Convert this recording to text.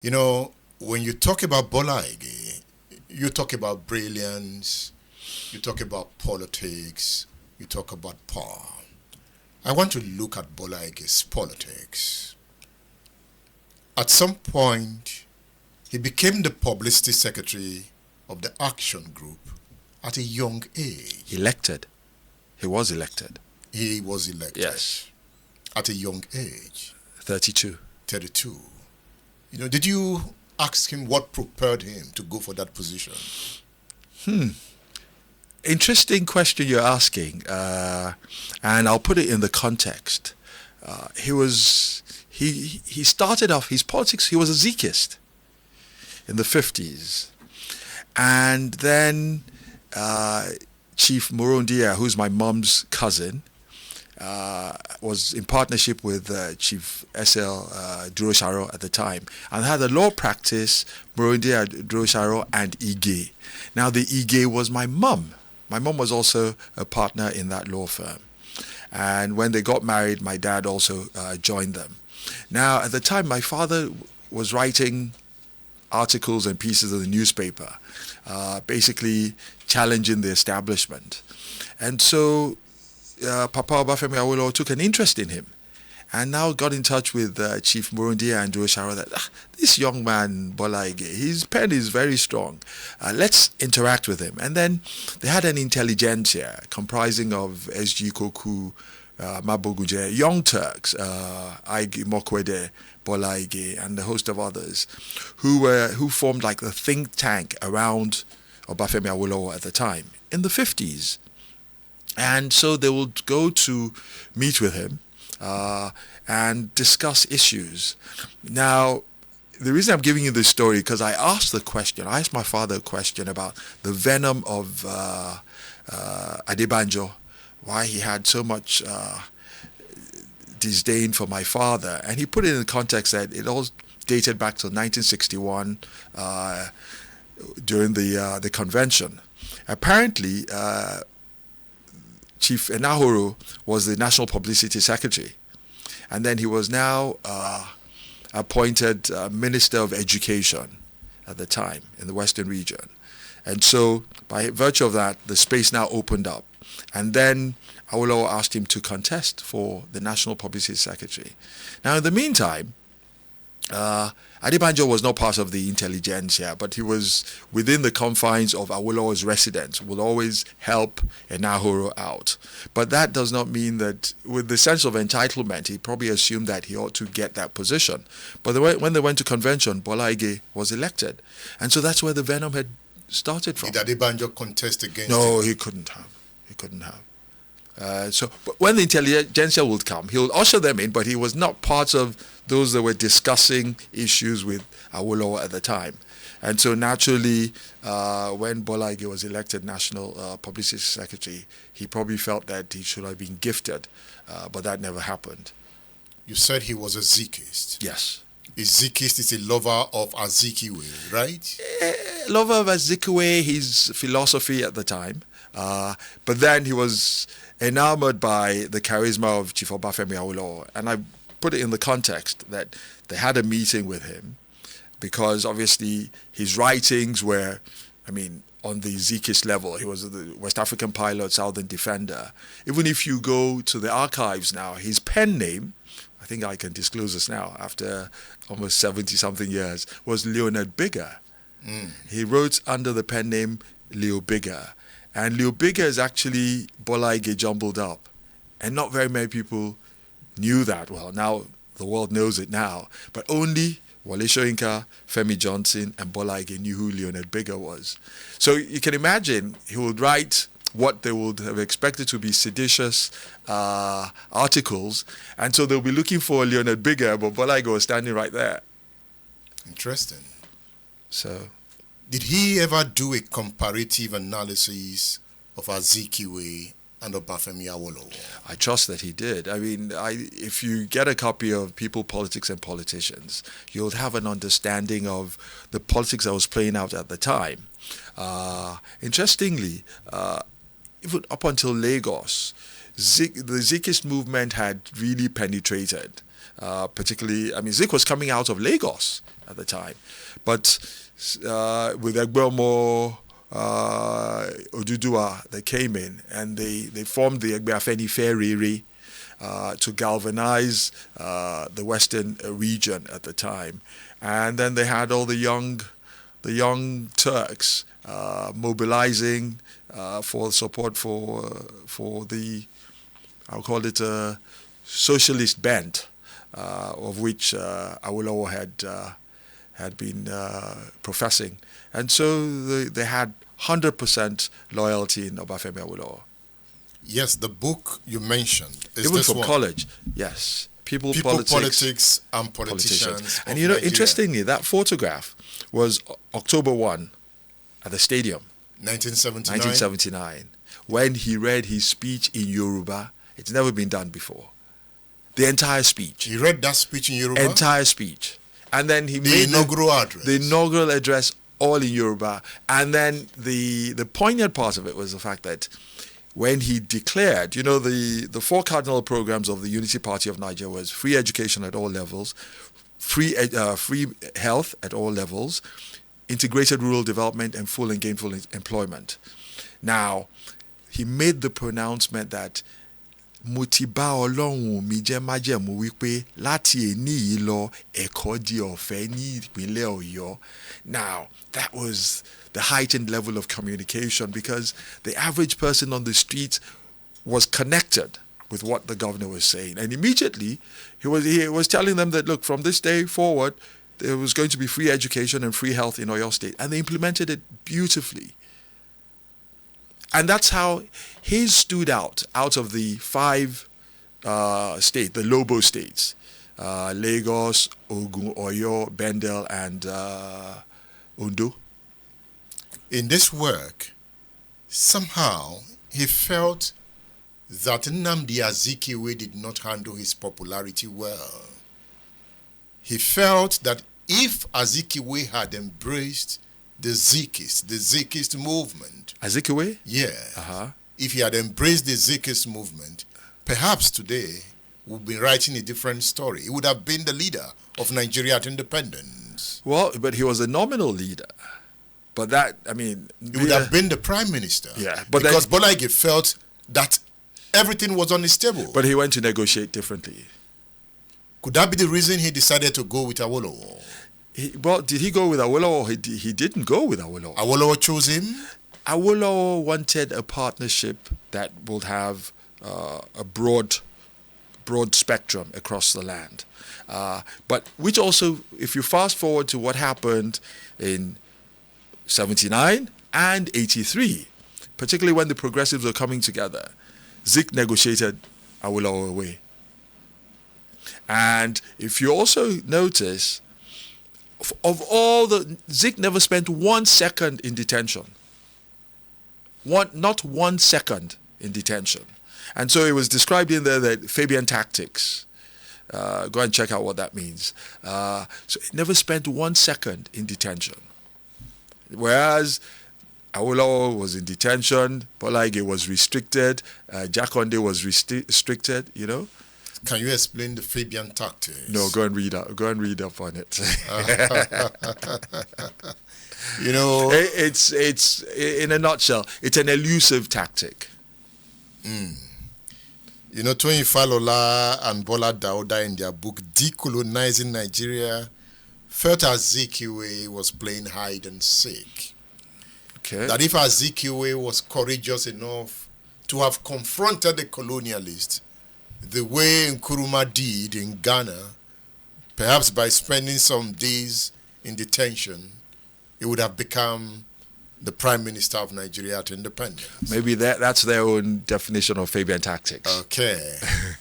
You know, when you talk about Bola Ige, you talk about brilliance, you talk about politics, you talk about power. I want to look at Bola Ige's politics. At some point, he became the publicity secretary of the Action Group at a young age. Elected. He was elected. He was elected. Yes. At a young age. 32. 32. You know, did you ask him what propelled him to go for that position? Interesting question you're asking, and I'll put it in the context. He started off his politics. He was a Zikist in the 50s, and then Chief Bola, who's my mom's cousin, was in partnership with Chief S.L. Durosharo at the time, and had a law practice, Muyiwa Durosharo and Ige. Now the Ige was my mum. My mum was also a partner in that law firm. And when they got married, my dad also joined them. Now, at the time, my father was writing articles and pieces of the newspaper, basically challenging the establishment. And so Papa Obafemi Awolowo took an interest in him, and now got in touch with Chief Bola and Durosharo that this young man, Bola Ige, his pen is very strong. Let's interact with him. And then they had an intelligentsia comprising of S.G. Koku, Maboguje, Young Turks, Ige Mokwede, Bola Ige, and a host of others, who formed like the think tank around Obafemi Awolowo at the time in the 50s. And so they would go to meet with him and discuss issues. Now, the reason I'm giving you this story, because I asked my father a question about the venom of Adebanjo, why he had so much disdain for my father. And he put it in the context that it all dated back to 1961 during the convention. Apparently, Chief Enahoro was the National Publicity Secretary, and then he was now appointed Minister of Education at the time in the Western region. And so by virtue of that, the space now opened up. And then Awolowo asked him to contest for the National Publicity Secretary. Now, in the meantime, Adebanjo was not part of the intelligentsia, but he was within the confines of Awolowo's residence, will always help Enahoro out. But that does not mean that, with the sense of entitlement, he probably assumed that he ought to get that position. But when they went to convention, Bola Ige was elected. And so that's where the venom had started from. Did Adebanjo contest against No, him? he couldn't have. But when the intelligentsia would come, he would usher them in, but he was not part of those that were discussing issues with Awolowo at the time. And so naturally, when Bola Ige was elected National Publicity Secretary, he probably felt that he should have been gifted, but that never happened. You said he was a Zikist. Yes. A Zikist is a lover of Azikiwe, right? Lover of Azikiwe, his philosophy at the time. But then he was enamored by the charisma of Chief Obafemi Awolowo. And I put it in the context that they had a meeting with him because obviously his writings were, on the Zikist level. He was the West African pilot, Southern Defender. Even if you go to the archives now, his pen name, I think I can disclose this now after almost 70-something years, was Leonard Bigger. He wrote under the pen name Leo Bigger. And Leo Bigger is actually Bola Ige jumbled up. And not very many people knew that. Well, now the world knows it now. But only Wole Soyinka, Femi Johnson, and Bola Ige knew who Leonard Bigger was. So you can imagine he would write what they would have expected to be seditious articles. And so they'll be looking for Leonard Bigger, but Bola Ige was standing right there. Interesting. So, did he ever do a comparative analysis of Azikiwe and Obafemi Awolowo? I trust that he did. If you get a copy of People, Politics and Politicians, you'll have an understanding of the politics that was playing out at the time. Interestingly, even up until Lagos, the Zikist movement had really penetrated. particularly, I mean, Zik was coming out of Lagos at the time, but with Egbomo Odudua, they came in and they formed the Egbe Afeni Feriri to galvanize the Western region at the time. And then they had all the young Turks mobilizing for support for the, I'll call it a socialist bent, of which Awolowo had been professing. And so they had 100% loyalty in Obafemi Awolowo. Yes, the book you mentioned is Even this from one. college, yes. People, Politics, and politicians. And of you know, Nigeria. interestingly, that photograph was October 1 at the stadium, 1979. 1979, when he read his speech in Yoruba. It's never been done before. The entire speech. He read that speech in Yoruba? Entire speech. And then he The made inaugural address. the inaugural address all in Yoruba. And then the poignant part of it was the fact that when he declared, you know, the four cardinal programs of the Unity Party of Nigeria was free education at all levels, free health at all levels, integrated rural development, and full and gainful employment. Now, he made the pronouncement that mo ti bá Ọlọ́run mi jẹ́ májẹ̀mú wípé láti èní yìí lọ ẹ̀kọ́ di ọ̀fẹ́ ní ìpínlẹ̀ Ọ̀yọ́. Now, that was the heightened level of communication because the average person on the street was connected with what the governor was saying. And immediately, he was telling them that, look, from this day forward, there was going to be free education and free health in Oyo State. And they implemented it beautifully. And that's how his stood out of the five states, the Lobo states, Lagos, Ogun, Oyo, Bendel, and Ondo. In this work, somehow he felt that Nnamdi Azikiwe did not handle his popularity well. He felt that if Azikiwe had embraced the Zikist movement. Azikiwe? Yeah. If he had embraced the Zikist movement, perhaps today we'd be writing a different story. He would have been the leader of Nigeria at independence. Well, but he was a nominal leader. But that, I mean... He would have been the prime minister. Yeah. But because Bola Ige felt that everything was unstable. But he went to negotiate differently. Could that be the reason he decided to go with Awolowo? Well, did he go with Awolowo? He didn't go with Awolowo. Awolowo chose him? Awolowo wanted a partnership that would have a broad spectrum across the land. But which also, if you fast forward to what happened in 79 and 83, particularly when the progressives were coming together, Zik negotiated Awolowo away. And if you also notice, of all Zik never spent 1 second in detention. Not 1 second in detention. And so it was described in there that Fabian tactics. Go and check out what that means. So it never spent 1 second in detention. Whereas Awolowo was in detention, Bola Ige was restricted, Jakonde was restricted, you know. Can you explain the Fabian tactics? No, go and read up on it. You know, it's in a nutshell, it's an elusive tactic. You know, Toyin Falola and Bola Dauda in their book Decolonizing Nigeria felt Azikiwe was playing hide and seek. Okay. That if Azikiwe was courageous enough to have confronted the colonialists the way Nkrumah did in Ghana, perhaps by spending some days in detention, he would have become the Prime Minister of Nigeria at independence. Maybe that's their own definition of Fabian tactics. Okay.